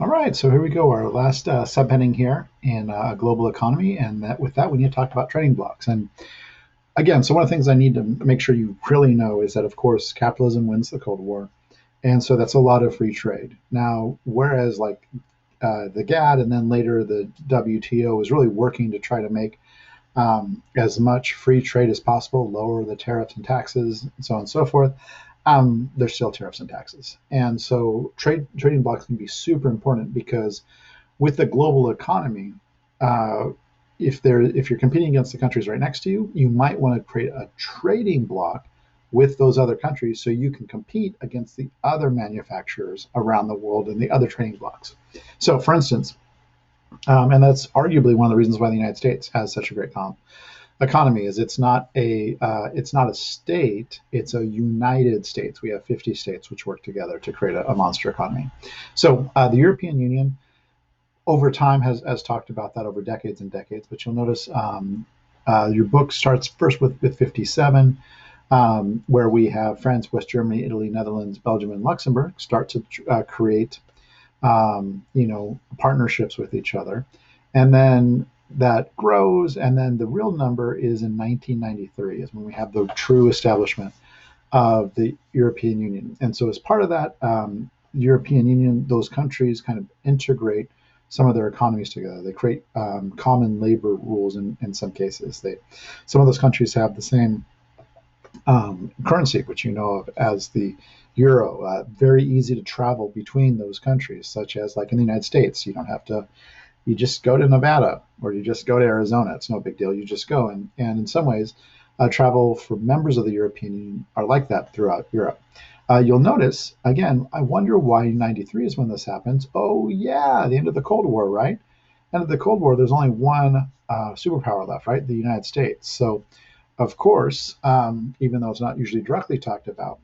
All right, so here we go, our last subheading here in global economy, and with that, we need to talk about trading blocks. And again, so one of the things I need to make sure you really know is that, of course, capitalism wins the Cold War, and so that's a lot of free trade. Now, whereas like the GATT and then later the WTO is really working to try to make as much free trade as possible, lower the tariffs and taxes, and so on and so forth. There's still tariffs and taxes, and so trading blocks can be super important because with the global economy, uh, if you're competing against the countries right next to you, you might want to create a trading block with those other countries so you can compete against the other manufacturers around the world and the other trading blocks. So, for instance, and that's arguably one of the reasons why the United States has such a great economy is it's not a state, it's a united states. We have 50 states which work together to create a monster economy. So the European Union over time has talked about that over decades and decades, but you'll notice your book starts first with 57, where we have France, West Germany, Italy, Netherlands, Belgium, and Luxembourg start to create partnerships with each other. And then that grows, and then the real number is in 1993 is when we have the true establishment of the European Union. And so as part of that European Union, those countries kind of integrate some of their economies together. They create common labor rules in some cases. Some of those countries have the same currency, which you know of as the euro. Very easy to travel between those countries, such as like in the United States, you just go to Nevada or you just go to Arizona. It's no big deal. You just go. And in some ways, travel for members of the European Union are like that throughout Europe. You'll notice, again, I wonder why 93 is when this happens. Oh, yeah, the end of the Cold War, right? End of the Cold War, there's only one superpower left, right? The United States. So, of course, even though it's not usually directly talked about,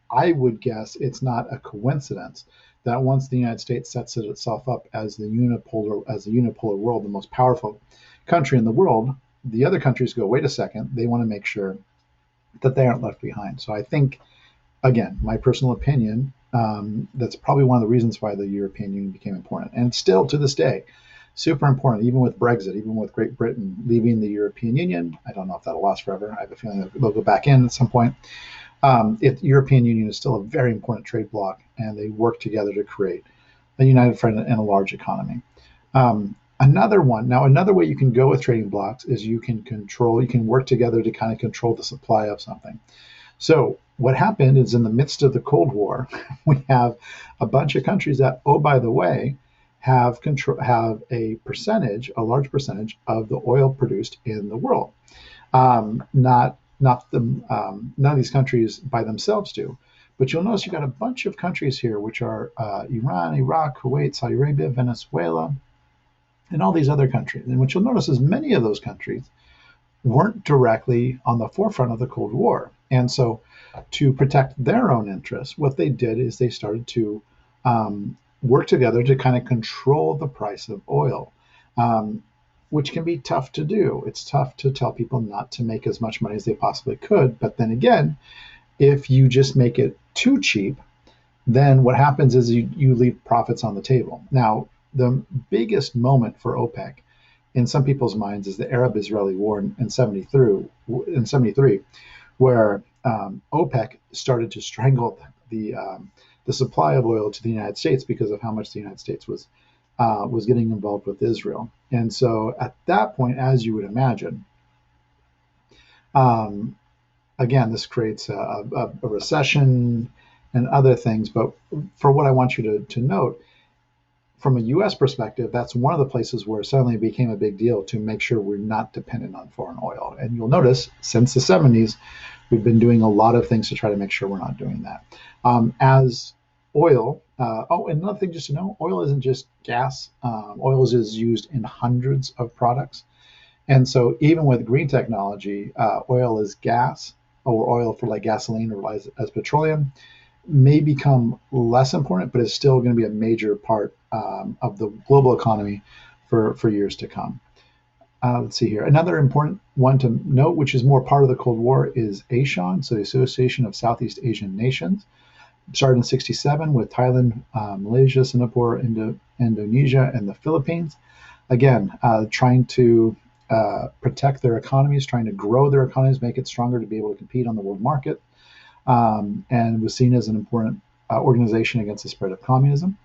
I would guess it's not a coincidence that once the United States sets itself up as the unipolar world, the most powerful country in the world, the other countries go, wait a second, they want to make sure that they aren't left behind. So I think, again, my personal opinion, that's probably one of the reasons why the European Union became important. And still to this day, super important, even with Brexit, even with Great Britain leaving the European Union. I don't know if that'll last forever. I have a feeling that they'll go back in at some point. The European Union is still a very important trade bloc, and they work together to create a united front and a large economy. Another way you can go with trading blocks is you can work together to kind of control the supply of something. So what happened is in the midst of the Cold War, we have a bunch of countries that, oh, by the way, have a large percentage of the oil produced in the world. None of these countries by themselves do, but you'll notice you've got a bunch of countries here, which are Iran, Iraq, Kuwait, Saudi Arabia, Venezuela, and all these other countries. And what you'll notice is many of those countries weren't directly on the forefront of the Cold War. And so to protect their own interests, what they did is they started to work together to kind of control the price of oil, which can be tough to do. It's tough to tell people not to make as much money as they possibly could. But then again, if you just make it too cheap, then what happens is you leave profits on the table. Now, the biggest moment for OPEC in some people's minds is the Arab-Israeli war in 73, where OPEC started to strangle the supply of oil to the United States because of how much the United States was getting involved with Israel. And so at that point, as you would imagine, again, this creates a recession and other things. But for what I want you to note, from a U.S. perspective, that's one of the places where it suddenly became a big deal to make sure we're not dependent on foreign oil. And you'll notice since the 70s, we've been doing a lot of things to try to make sure we're not doing that. As oil, and another thing just to know, oil isn't just gas. Oil is used in hundreds of products. And so even with green technology, oil as gas or oil for like gasoline or as petroleum may become less important, but it's still going to be a major part of the global economy for years to come. Let's see here. Another important one to note, which is more part of the Cold War, is ASEAN, so the Association of Southeast Asian Nations. started in 67 with Thailand, Malaysia, Singapore, Indonesia, and the Philippines. Again, trying to protect their economies, trying to grow their economies, make it stronger to be able to compete on the world market, and was seen as an important organization against the spread of communism.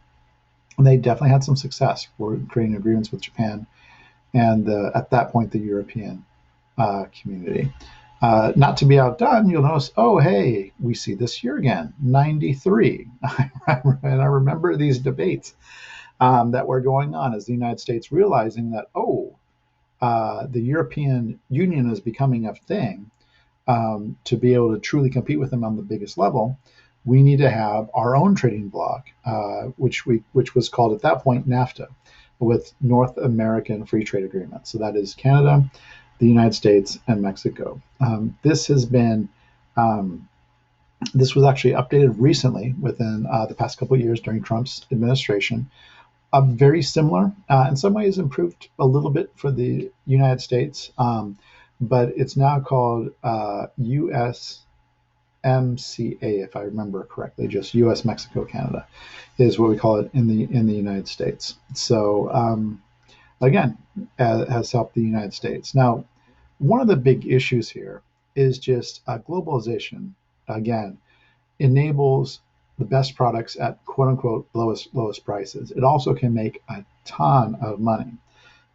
And they definitely had some success for creating agreements with Japan and at that point the European community. Not to be outdone, you'll notice, oh, hey, we see this year again, 93. And I remember these debates that were going on as the United States realizing that, the European Union is becoming a thing. To be able to truly compete with them on the biggest level, we need to have our own trading bloc, which was called at that point NAFTA, with North American Free Trade Agreement. So that is Canada, the United States, and Mexico. This has been this was actually updated recently within the past couple of years during Trump's administration. Very similar, in some ways improved a little bit for the United States, but it's now called USMCA, if I remember correctly. Just U.S., Mexico, Canada is what we call it in the United States. So again, has helped the United States. Now, one of the big issues here is just globalization. Again, enables the best products at quote unquote lowest prices. It also can make a ton of money,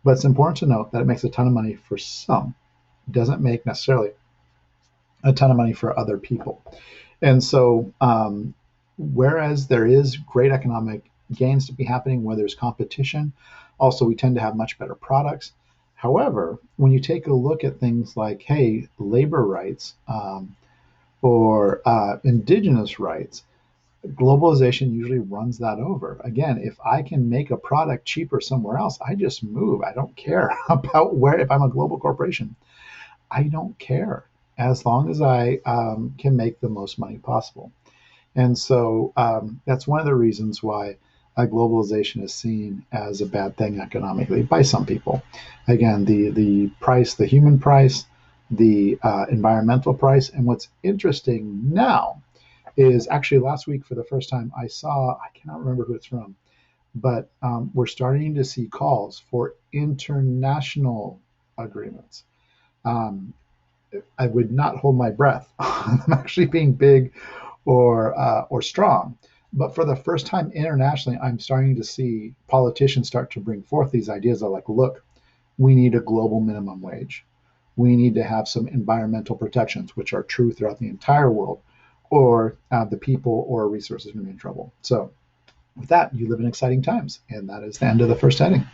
but it's important to note that it makes a ton of money for some. It doesn't make necessarily a ton of money for other people. And so, whereas there is great economic gains to be happening where there's competition, also we tend to have much better products. However, when you take a look at things like, hey, labor rights or indigenous rights, globalization usually runs that over. Again, if I can make a product cheaper somewhere else, I just move. I don't care about where, if I'm a global corporation, I don't care as long as I can make the most money possible. And so that's one of the reasons why globalization is seen as a bad thing economically by some people. Again, the price, the human price, the environmental price. And what's interesting now is actually last week for the first time I saw, I cannot remember who it's from, but we're starting to see calls for international agreements. I would not hold my breath on them actually being big or strong. But for the first time internationally, I'm starting to see politicians start to bring forth these ideas of like, look, we need a global minimum wage. We need to have some environmental protections, which are true throughout the entire world, or the people or resources are going to be in trouble. So with that, you live in exciting times. And that is the end of the first heading.